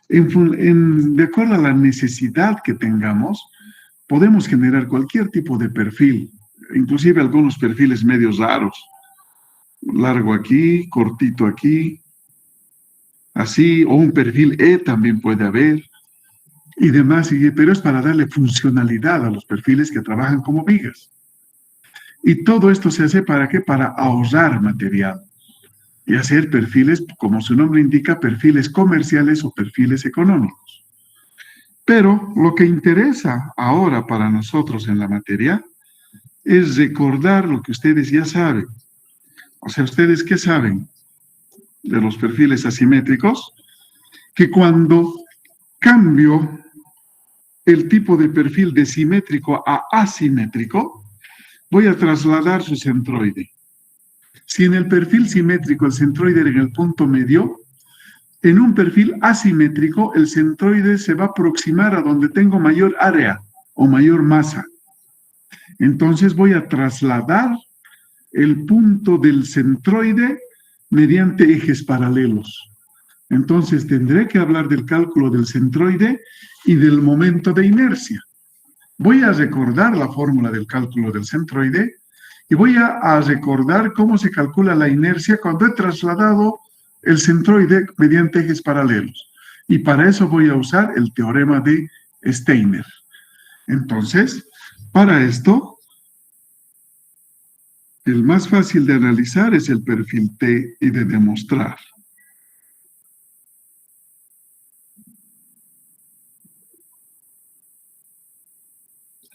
Speaker 1: de acuerdo a la necesidad que tengamos, podemos generar cualquier tipo de perfil, inclusive algunos perfiles medios raros. Largo aquí, cortito aquí, así, o un perfil E también puede haber, y demás, pero es para darle funcionalidad a los perfiles que trabajan como vigas. Y todo esto se hace ¿para qué? Para ahorrar material y hacer perfiles, como su nombre indica, perfiles comerciales o perfiles económicos. Pero lo que interesa ahora para nosotros en la materia es recordar lo que ustedes ya saben. O sea, ¿ustedes qué saben de los perfiles asimétricos? Que cuando cambio el tipo de perfil de simétrico a asimétrico, voy a trasladar su centroide. Si en el perfil simétrico el centroide era en el punto medio, en un perfil asimétrico el centroide se va a aproximar a donde tengo mayor área o mayor masa. Entonces voy a trasladar el punto del centroide mediante ejes paralelos. Entonces tendré que hablar del cálculo del centroide y del momento de inercia. Voy a recordar la fórmula del cálculo del centroide y voy a recordar cómo se calcula la inercia cuando he trasladado el centroide mediante ejes paralelos. Y para eso voy a usar el teorema de Steiner. Entonces, para esto, el más fácil de analizar es el perfil T y de demostrar.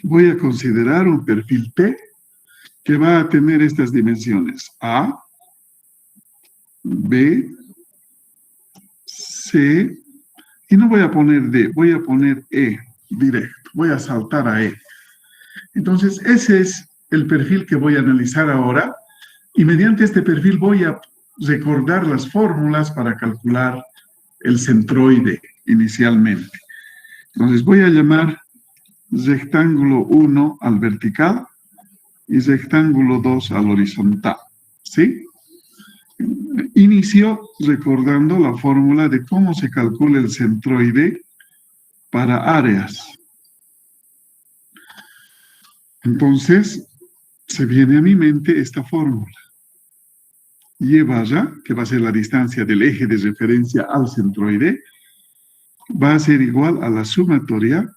Speaker 1: voy a considerar un perfil T que va a tener estas dimensiones: A, B, C, y no voy a poner D, voy a poner E directo, voy a saltar a E. Entonces, ese es el perfil que voy a analizar ahora, y mediante este perfil voy a recordar las fórmulas para calcular el centroide inicialmente. Entonces, voy a llamar rectángulo 1 al vertical y rectángulo 2 al horizontal, ¿sí? Inicio recordando la fórmula de cómo se calcula el centroide para áreas. Entonces, se viene a mi mente esta fórmula. Y barra, que va a ser la distancia del eje de referencia al centroide, va a ser igual a la sumatoria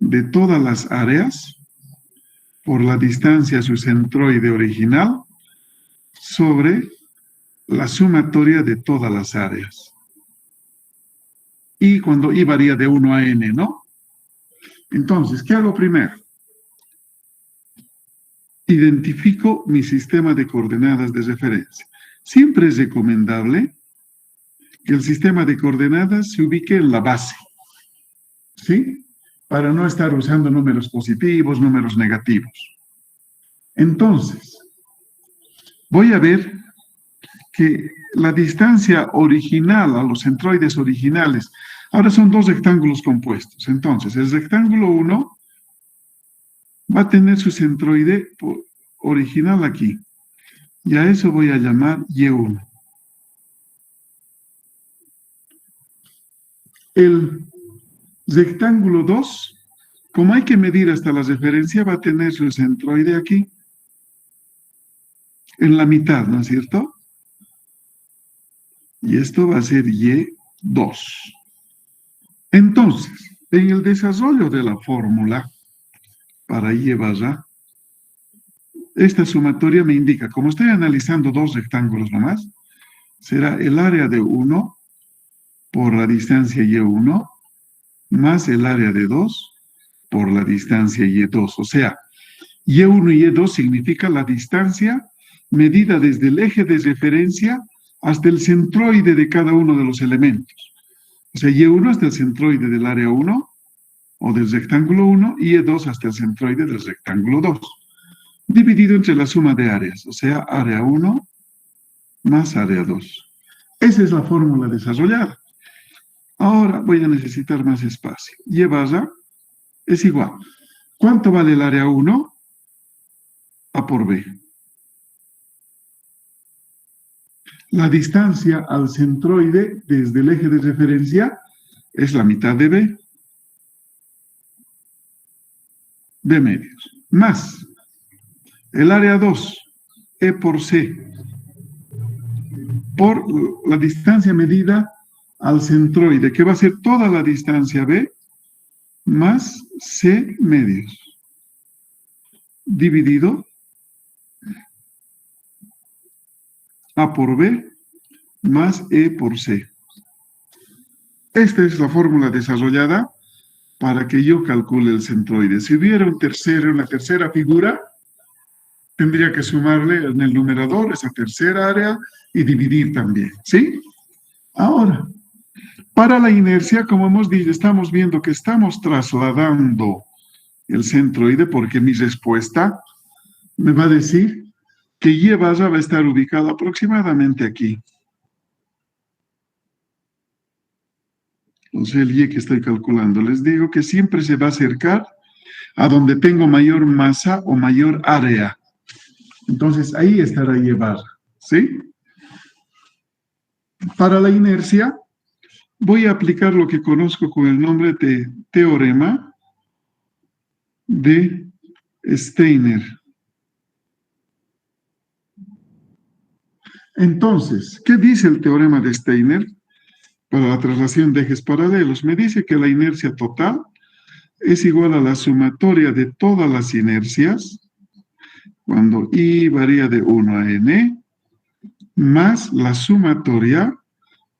Speaker 1: de todas las áreas por la distancia a su centroide original sobre la sumatoria de todas las áreas. Y cuando i varía de 1 a n, ¿no? Entonces, ¿qué hago primero? Identifico mi sistema de coordenadas de referencia. Siempre es recomendable que el sistema de coordenadas se ubique en la base, ¿sí? Para no estar usando números positivos, números negativos. Entonces, voy a ver que la distancia original a los centroides originales, ahora son dos rectángulos compuestos. Entonces, el rectángulo 1 va a tener su centroide original aquí. Y a eso voy a llamar Y1. El rectángulo 2, como hay que medir hasta la referencia, va a tener su centroide aquí, en la mitad, ¿no es cierto? Y esto va a ser Y2. Entonces, en el desarrollo de la fórmula para Y barra, esta sumatoria me indica, como estoy analizando dos rectángulos nomás, será el área de 1 por la distancia Y1 más el área de 2 por la distancia Y2. O sea, Y1 y Y2 significa la distancia medida desde el eje de referencia hasta el centroide de cada uno de los elementos. O sea, Y1 hasta el centroide del área 1 o del rectángulo 1 y Y2 hasta el centroide del rectángulo 2, dividido entre la suma de áreas, o sea, área 1 más área 2. Esa es la fórmula desarrollada. Ahora voy a necesitar más espacio. Y barra es igual. ¿Cuánto vale el área 1? A por B. La distancia al centroide desde el eje de referencia es la mitad de B. B medios. Más el área 2, E por C, por la distancia medida al centroide, que va a ser toda la distancia B, más C medios, dividido A por B, más E por C. Esta es la fórmula desarrollada para que yo calcule el centroide. Si hubiera una tercera figura, tendría que sumarle en el numerador esa tercera área y dividir también, ¿sí? Ahora, para la inercia, como hemos dicho, estamos viendo que estamos trasladando el centroide porque mi respuesta me va a decir que Y barra va a estar ubicado aproximadamente aquí. Entonces, el Y que estoy calculando, les digo que siempre se va a acercar a donde tengo mayor masa o mayor área. Entonces, ahí estará Y barra, ¿sí? Para la inercia, voy a aplicar lo que conozco con el nombre de teorema de Steiner. Entonces, ¿qué dice el teorema de Steiner para la traslación de ejes paralelos? Me dice que la inercia total es igual a la sumatoria de todas las inercias, cuando I varía de 1 a n, más la sumatoria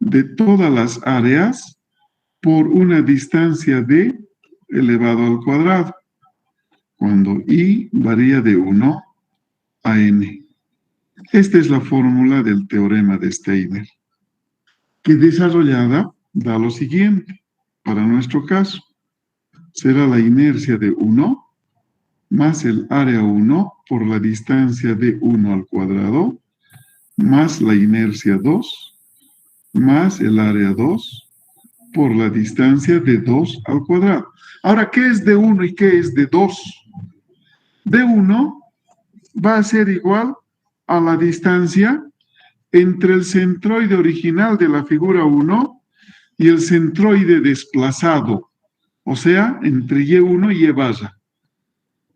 Speaker 1: de todas las áreas por una distancia d elevado al cuadrado. cuando I varía de 1 a n. Esta es la fórmula del teorema de Steiner, que desarrollada da lo siguiente. Para nuestro caso, será la inercia de 1 más el área 1 por la distancia de 1 al cuadrado, más la inercia 2, más el área 2 por la distancia de 2 al cuadrado. Ahora, ¿qué es de 1 y qué es de 2? De 1 va a ser igual a la distancia entre el centroide original de la figura 1 y el centroide desplazado, o sea, entre Y1 y Y barra.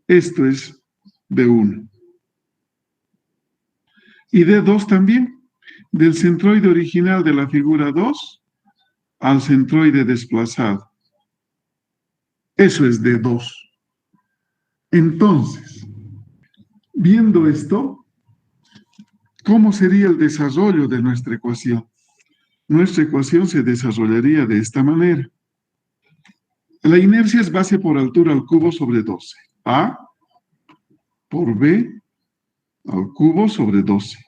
Speaker 1: Esto es de 1. Y de 2 también, del centroide original de la figura 2 al centroide desplazado. Eso es de 2. Entonces, viendo esto, ¿cómo sería el desarrollo de nuestra ecuación? Nuestra ecuación se desarrollaría de esta manera. La inercia es base por altura al cubo sobre 12. A por B al cubo sobre 12.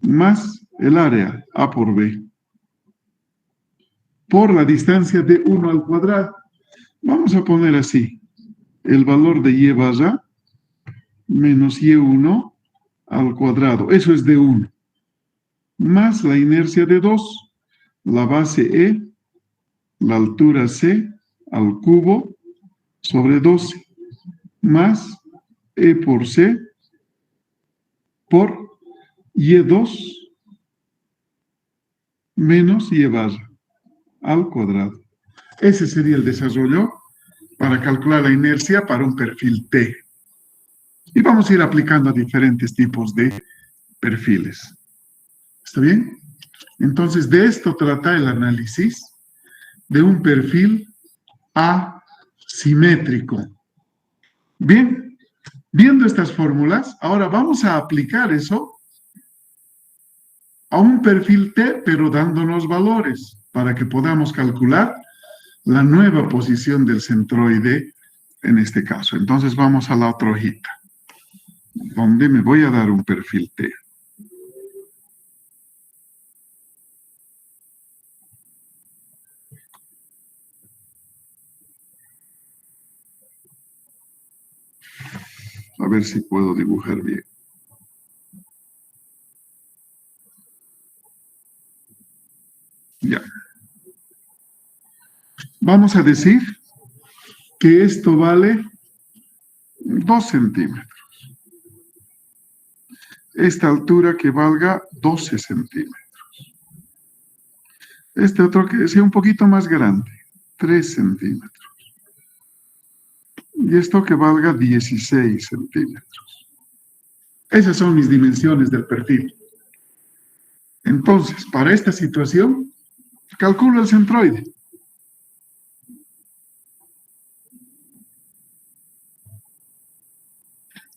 Speaker 1: Más el área A por B. Por la distancia de 1 al cuadrado. Vamos a poner así. El valor de Y barra menos Y1 al cuadrado. Eso es de 1. Más la inercia de 2. La base E, la altura C al cubo sobre 12. Más E por C por Y2 menos Y barra al cuadrado. Ese sería el desarrollo para calcular la inercia para un perfil T. Y vamos a ir aplicando diferentes tipos de perfiles. ¿Está bien? Entonces, de esto trata el análisis de un perfil asimétrico. Bien, viendo estas fórmulas, ahora vamos a aplicar eso a un perfil T, pero dándonos valores para que podamos calcular la nueva posición del centroide en este caso. Entonces vamos a la otra hojita, donde me voy a dar un perfil T. A ver si puedo dibujar bien. Ya. Vamos a decir que esto vale 2 centímetros. Esta altura que valga 12 centímetros. Este otro que sea un poquito más grande, 3 centímetros. Y esto que valga 16 centímetros. Esas son mis dimensiones del perfil. Entonces, para esta situación, calculo el centroide.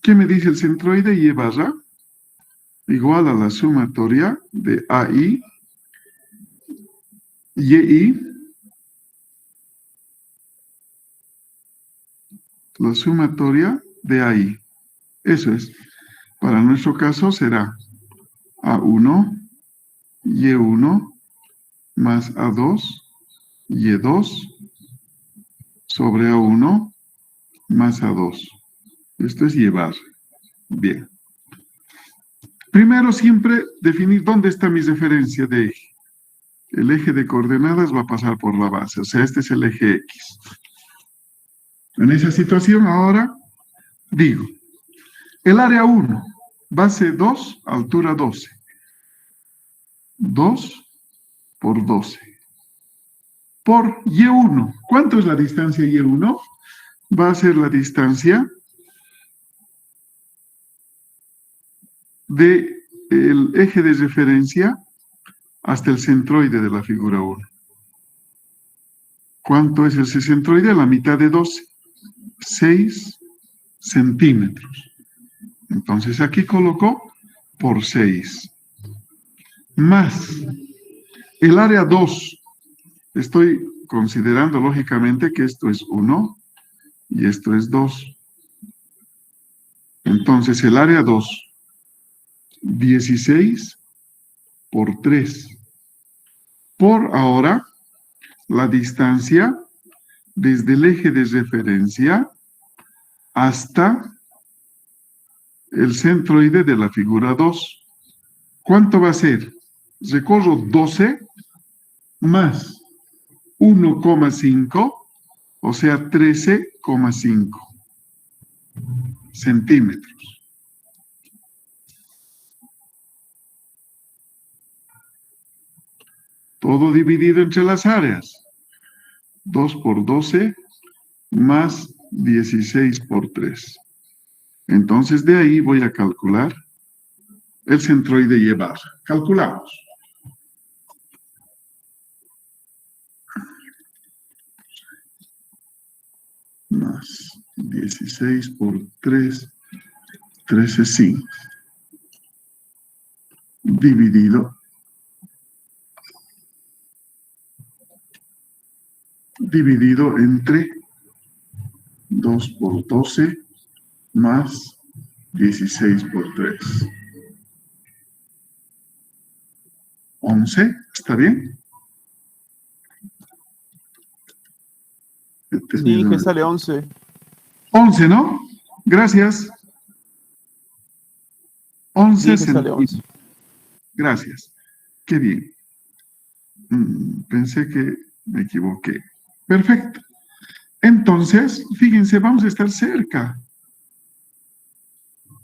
Speaker 1: ¿Qué me dice el centroide? Y barra igual a la sumatoria de AI, YI, la sumatoria de AI. Eso es. Para nuestro caso será A1, Y1, más A2, Y2, sobre A1, más A2. Esto es Y barra. Bien. Primero siempre definir dónde está mi referencia de eje. El eje de coordenadas va a pasar por la base, o sea, este es el eje X. En esa situación ahora digo, el área 1, base 2, altura 12. 2 por 12. Por Y1. ¿Cuánto es la distancia Y1? Va a ser la distancia del eje de referencia hasta el centroide de la figura 1. ¿Cuánto es ese centroide? La mitad de 12. 6 centímetros. Entonces aquí coloco por 6. Más el área 2. Estoy considerando lógicamente que esto es 1 y esto es 2. Entonces, el área 2, 16 por 3. Por ahora, la distancia desde el eje de referencia hasta el centroide de la figura 2. ¿Cuánto va a ser? Recorro 12 más 1,5, o sea, 13,5 centímetros. Todo dividido entre las áreas. 2 por 12 más 16 por 3. Entonces, de ahí voy a calcular el centroide y barra. Calculamos. Más 16 por 3, 13,5. Dividido entre 2 por 12 más 16 por 3. 11, ¿está bien?
Speaker 3: Sí, que sale 11.
Speaker 1: 11, ¿no? Gracias. 11
Speaker 3: Sí, que sale 11.
Speaker 1: centímetros. Gracias. Qué bien. Pensé que me equivoqué. Perfecto. Entonces, fíjense, vamos a estar cerca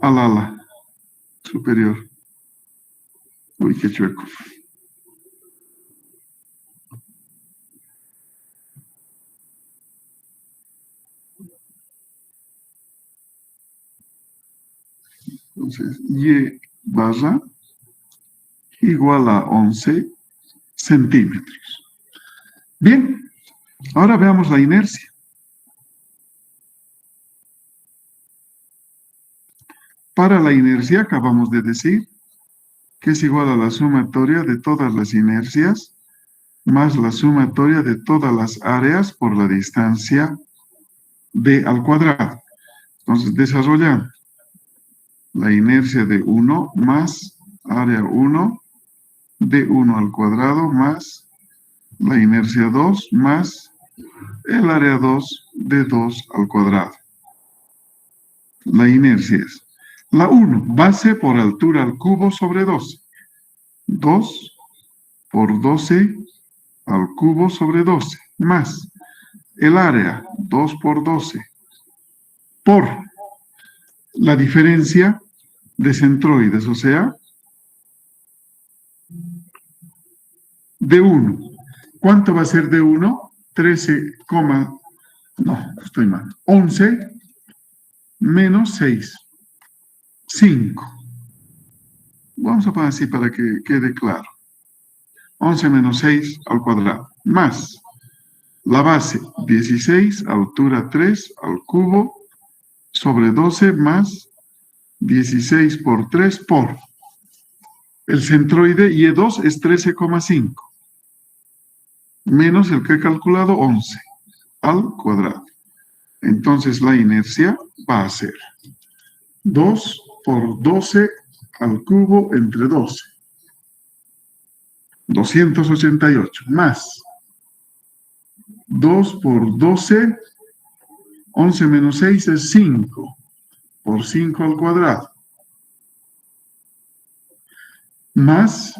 Speaker 1: al ala superior. Uy, qué chueco. Entonces, Y barra igual a 11 centímetros. Bien, ahora veamos la inercia. Para la inercia acabamos de decir que es igual a la sumatoria de todas las inercias más la sumatoria de todas las áreas por la distancia d al cuadrado. Entonces, desarrollamos la inercia de 1 más área 1 de 1 al cuadrado más la inercia 2 más el área 2 de 2 al cuadrado. La inercia es la 1, base por altura al cubo sobre 12. 2 por 12 al cubo sobre 12, más el área 2 por 12 por la diferencia de centroides, o sea, de 1. ¿Cuánto va a ser de 1? 13, no, estoy mal. 11 menos 6. 5. Vamos a poner así para que quede claro. 11 menos 6 al cuadrado. Más la base 16, altura 3 al cubo, sobre 12 más 16 por 3 por el centroide Y2 es 13,5. Menos el que he calculado, 11 al cuadrado. Entonces la inercia va a ser 2 por 12 al cubo entre 12. 288 más 2 por 12, 11 menos 6 es 5, por 5 al cuadrado, más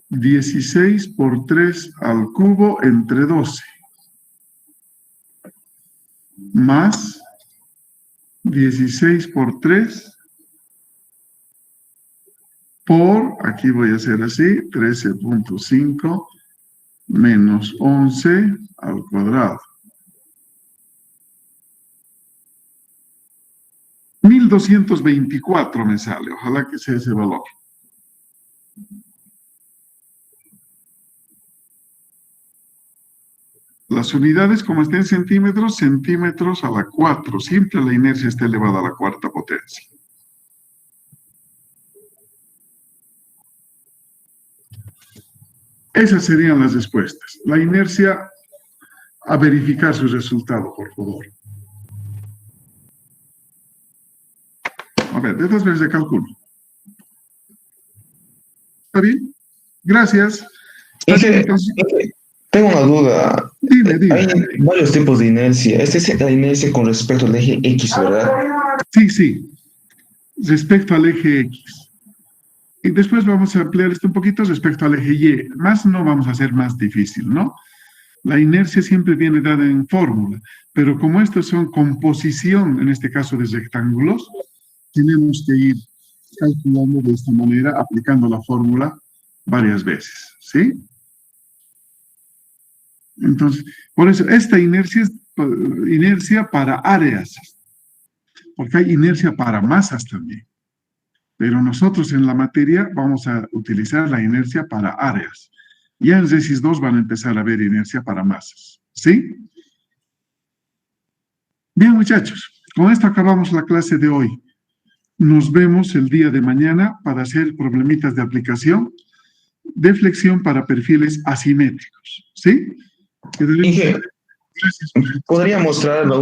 Speaker 1: 16 por 3 al cubo entre 12, más 16 por 3 por, aquí voy a hacer así, 13,5 menos 11 al cuadrado. 1224 me sale, ojalá que sea ese valor. Las unidades, como estén en centímetros, centímetros a la 4. Siempre la inercia está elevada a la cuarta potencia. Esas serían las respuestas. La inercia, a verificar su resultado, por favor. A ver, de 2 veces de cálculo. ¿Está bien? Gracias.
Speaker 3: Inge, tengo una duda.
Speaker 1: Dime.
Speaker 3: Hay varios tipos de inercia. Esta es la inercia con respecto al eje X, ¿verdad?
Speaker 1: Sí. Respecto al eje X. Y después vamos a ampliar esto un poquito respecto al eje Y. Más no vamos a hacer más difícil, ¿no? La inercia siempre viene dada en fórmula, pero como estos son composición, en este caso de rectángulos, tenemos que ir calculando de esta manera, aplicando la fórmula varias veces, ¿sí? Entonces, por eso, esta inercia es inercia para áreas, porque hay inercia para masas también. Pero nosotros en la materia vamos a utilizar la inercia para áreas. Ya en RESIS 2 van a empezar a ver inercia para masas, ¿sí? Bien, muchachos, con esto acabamos la clase de hoy. Nos vemos el día de mañana para hacer problemitas de aplicación de flexión para perfiles asimétricos, ¿sí?
Speaker 3: Inge, ¿podría mostrar la